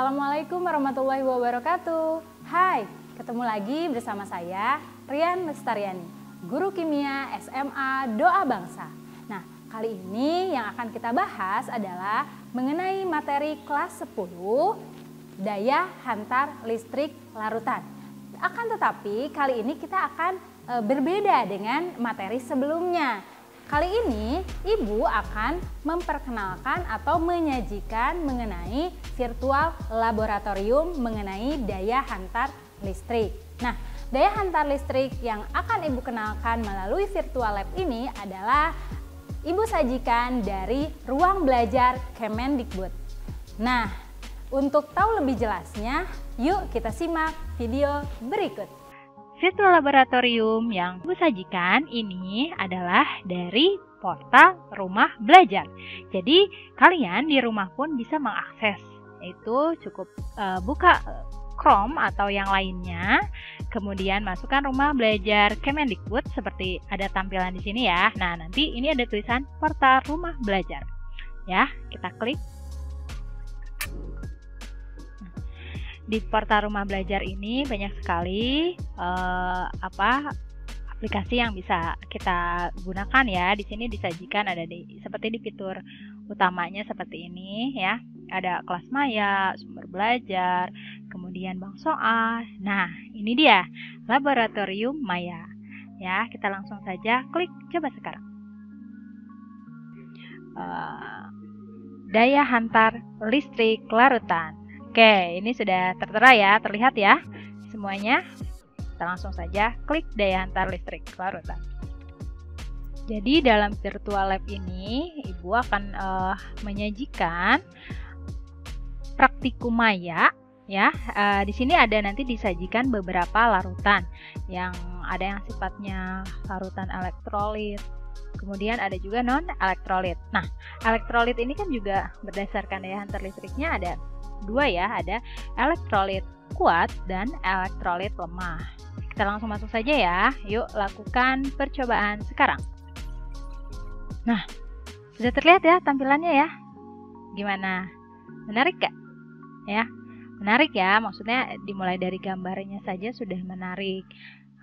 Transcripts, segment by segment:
Assalamualaikum warahmatullahi wabarakatuh. Hai, ketemu lagi bersama saya Rian Lestariani, Guru Kimia SMA Doa Bangsa. Nah, kali ini yang akan kita bahas adalah mengenai materi kelas 10 daya hantar listrik larutan. Akan tetapi kali ini kita akan berbeda dengan materi sebelumnya. Kali ini Ibu akan memperkenalkan atau menyajikan mengenai virtual laboratorium mengenai daya hantar listrik. Nah, daya hantar listrik yang akan Ibu kenalkan melalui virtual lab ini adalah Ibu sajikan dari ruang belajar Kemendikbud. Nah, untuk tahu lebih jelasnya, yuk kita simak video berikut. Virtual laboratorium yang Ibu sajikan ini adalah dari portal Rumah Belajar. Jadi kalian di rumah pun bisa mengakses. Itu cukup buka Chrome atau yang lainnya, kemudian masukkan Rumah Belajar Kemendikbud seperti ada tampilan di sini ya. Nah, nanti ini ada tulisan portal Rumah Belajar. Ya, kita klik. Di portal Rumah Belajar ini banyak sekali aplikasi yang bisa kita gunakan ya. Di sini disajikan ada seperti di fitur utamanya seperti ini ya. Ada kelas maya, sumber belajar, kemudian bank soal. Nah, ini dia laboratorium maya. Ya, kita langsung saja klik coba sekarang. Daya hantar listrik larutan. Oke, ini sudah tertera ya, terlihat ya semuanya. Kita langsung saja klik daya hantar listrik larutan. Jadi dalam virtual lab ini Ibu akan menyajikan praktikum maya ya. Di sini ada nanti disajikan beberapa larutan yang ada yang sifatnya larutan elektrolit. Kemudian ada juga non elektrolit. Nah, elektrolit ini kan juga berdasarkan daya hantar listriknya ada dua ya, ada elektrolit kuat dan elektrolit lemah. Kita langsung masuk saja ya. Yuk lakukan percobaan sekarang. Nah, sudah terlihat ya tampilannya ya. Gimana? Menarik gak? Ya, menarik ya. Maksudnya dimulai dari gambarnya saja sudah menarik.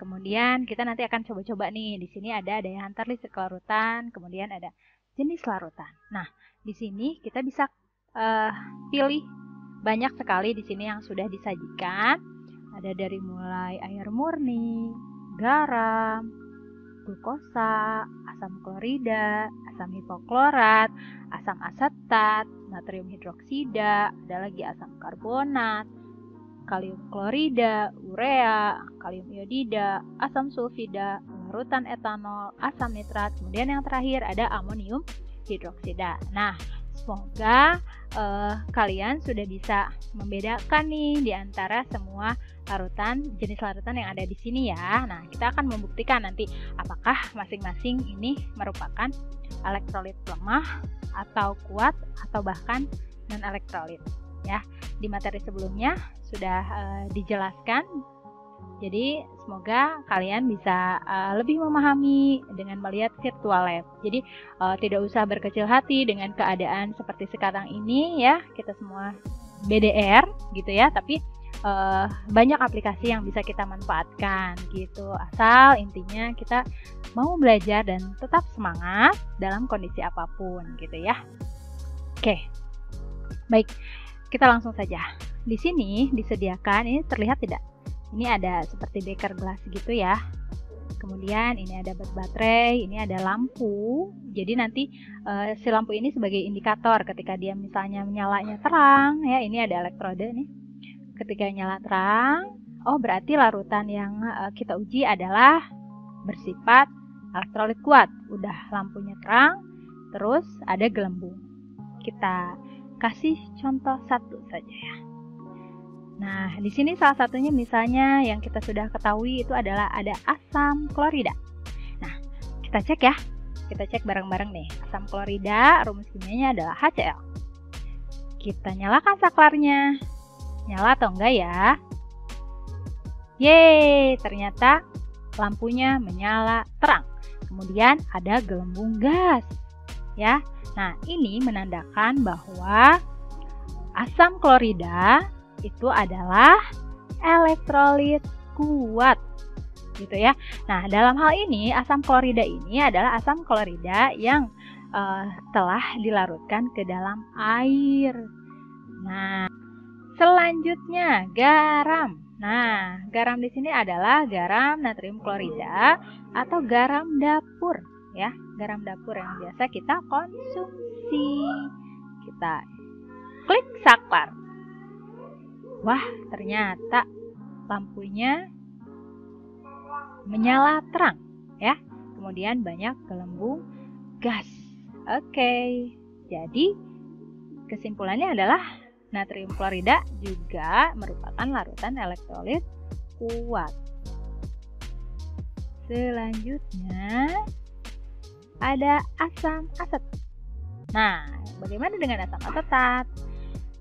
Kemudian kita nanti akan coba-coba nih. Di sini ada daya hantar listrik larutan, kemudian ada jenis larutan. Nah, di sini kita bisa pilih banyak sekali di sini yang sudah disajikan. Ada dari mulai air murni, garam, glukosa, asam klorida, asam hipoklorat, asam asetat, natrium hidroksida, ada lagi asam karbonat, kalium klorida, urea, kalium iodida, asam sulfida, larutan etanol, asam nitrat, kemudian yang terakhir ada amonium hidroksida. Nah, semoga kalian sudah bisa membedakan nih di antara semua larutan, jenis larutan yang ada di sini ya. Nah, kita akan membuktikan nanti apakah masing-masing ini merupakan elektrolit lemah atau kuat atau bahkan non elektrolit ya. Di materi sebelumnya sudah dijelaskan. Jadi semoga kalian bisa lebih memahami dengan melihat virtual lab. Jadi tidak usah berkecil hati dengan keadaan seperti sekarang ini ya. Kita semua BDR gitu ya, tapi banyak aplikasi yang bisa kita manfaatkan gitu. Asal intinya kita mau belajar dan tetap semangat dalam kondisi apapun gitu ya. Oke. Baik, kita langsung saja. Di sini disediakan, ini terlihat tidak? Ini ada seperti beker gelas gitu ya. Kemudian ini ada baterai, ini ada lampu. Jadi nanti si lampu ini sebagai indikator ketika dia misalnya menyalanya terang ya. Ini ada elektrode nih. Ketika nyala terang, oh berarti larutan yang kita uji adalah bersifat elektrolit kuat. Udah lampunya terang, terus ada gelembung. Kita kasih contoh satu saja ya. Nah, di sini salah satunya misalnya yang kita sudah ketahui itu adalah ada asam klorida. Nah, kita cek ya. Kita cek bareng-bareng nih. Asam klorida rumus kimianya adalah HCl. Kita nyalakan saklarnya. Nyala atau enggak ya? Yeay, ternyata lampunya menyala terang. Kemudian ada gelembung gas. Ya. Nah, ini menandakan bahwa asam klorida itu adalah elektrolit kuat, gitu ya. Nah, dalam hal ini asam klorida ini adalah asam klorida yang telah dilarutkan ke dalam air. Nah, selanjutnya garam. Nah, garam di sini adalah garam natrium klorida atau garam dapur, ya, garam dapur yang biasa kita konsumsi. Kita klik saklar. Wah, ternyata lampunya menyala terang, ya. Kemudian banyak gelembung gas. Oke, jadi kesimpulannya adalah natrium klorida juga merupakan larutan elektrolit kuat. Selanjutnya ada asam asetat. Nah, bagaimana dengan asam asetat?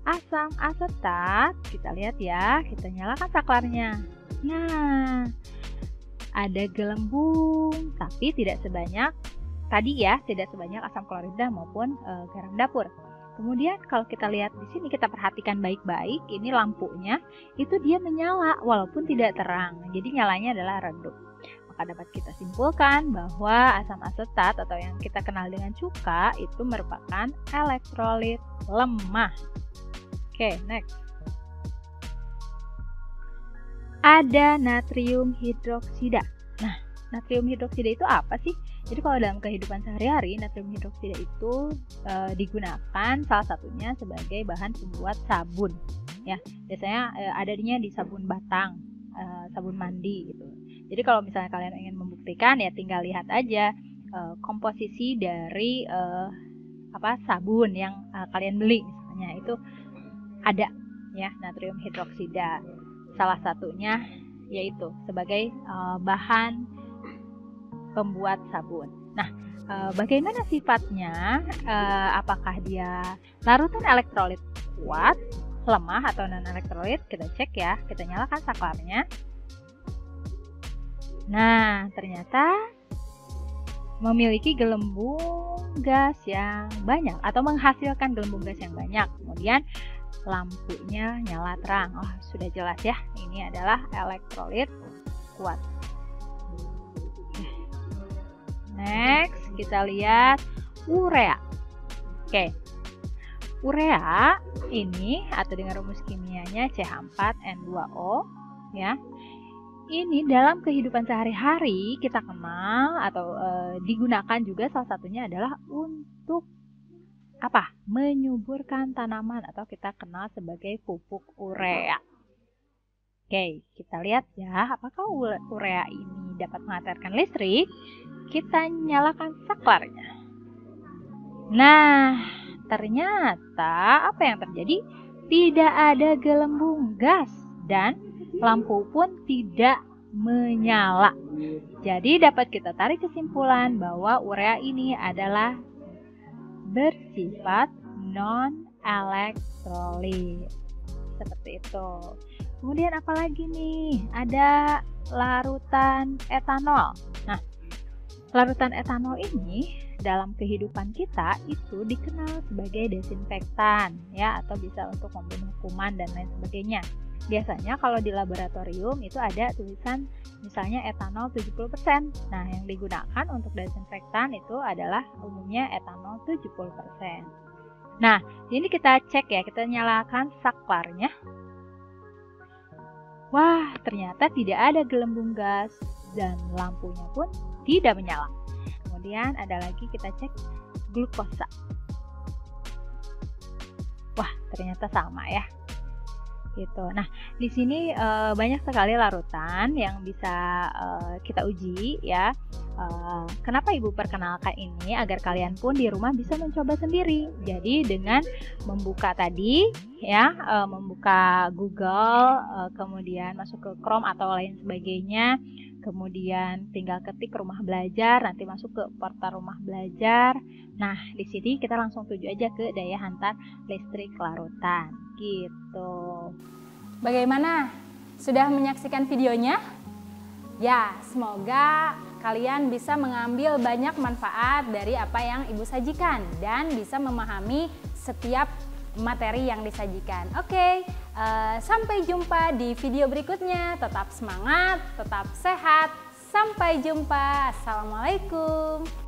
Asam asetat, kita lihat ya, kita nyalakan saklarnya. Nah, ada gelembung, tapi tidak sebanyak tadi ya, tidak sebanyak asam klorida maupun garam dapur. Kemudian kalau kita lihat di sini, kita perhatikan baik-baik, ini lampunya itu dia menyala walaupun tidak terang. Jadi nyalanya adalah redup. Maka dapat kita simpulkan bahwa asam asetat atau yang kita kenal dengan cuka itu merupakan elektrolit lemah. Oke, next. Ada natrium hidroksida. Nah, natrium hidroksida itu apa sih? Jadi kalau dalam kehidupan sehari-hari, natrium hidroksida itu digunakan salah satunya sebagai bahan pembuat sabun. Ya, biasanya adanya di sabun batang, sabun mandi gitu. Jadi kalau misalnya kalian ingin membuktikan, ya tinggal lihat aja komposisi dari sabun yang kalian beli, misalnya itu ada ya natrium hidroksida. Salah satunya yaitu sebagai bahan pembuat sabun. Nah, bagaimana sifatnya? Apakah dia larutan elektrolit kuat, lemah, atau non-elektrolit? Kita cek ya, kita nyalakan saklarnya. Nah, ternyata memiliki gelembung gas yang banyak atau menghasilkan gelembung gas yang banyak. Kemudian lampunya nyala terang. Oh, sudah jelas ya, ini adalah elektrolit kuat. Next, kita lihat urea. Oke. Urea ini atau dengan rumus kimianya CH4N2O ya. Ini dalam kehidupan sehari-hari kita kenal atau digunakan juga, salah satunya adalah untuk apa? Menyuburkan tanaman atau kita kenal sebagai pupuk urea. Oke, kita lihat ya, apakah urea ini dapat menghantarkan listrik? Kita nyalakan saklarnya. Nah, ternyata apa yang terjadi? Tidak ada gelembung gas dan lampu pun tidak menyala. Jadi dapat kita tarik kesimpulan bahwa urea ini adalah bersifat non-elektrolit. Seperti itu. Kemudian apalagi nih? Ada larutan etanol. Nah, larutan etanol ini dalam kehidupan kita itu dikenal sebagai desinfektan ya, atau bisa untuk membunuh kuman dan lain sebagainya. Biasanya kalau di laboratorium itu ada tulisan misalnya etanol 70%. Nah, yang digunakan untuk desinfektan itu adalah umumnya etanol 70%. Nah, ini kita cek ya, kita nyalakan saklarnya. Wah, ternyata tidak ada gelembung gas dan lampunya pun tidak menyala. Kemudian ada lagi, kita cek glukosa. Wah, ternyata sama ya. Gitu. Nah, di sini banyak sekali larutan yang bisa kita uji ya. Kenapa Ibu perkenalkan ini agar kalian pun di rumah bisa mencoba sendiri. Jadi dengan membuka tadi ya, membuka Google, kemudian masuk ke Chrome atau lain sebagainya. Kemudian tinggal ketik rumah belajar, nanti masuk ke portal rumah belajar. Nah, di sini kita langsung tuju aja ke daya hantar listrik larutan, gitu. Bagaimana? Sudah menyaksikan videonya? Ya, semoga kalian bisa mengambil banyak manfaat dari apa yang Ibu sajikan dan bisa memahami setiap materi yang disajikan. Oke, sampai jumpa di video berikutnya. Tetap semangat, tetap sehat. Sampai jumpa. Assalamualaikum.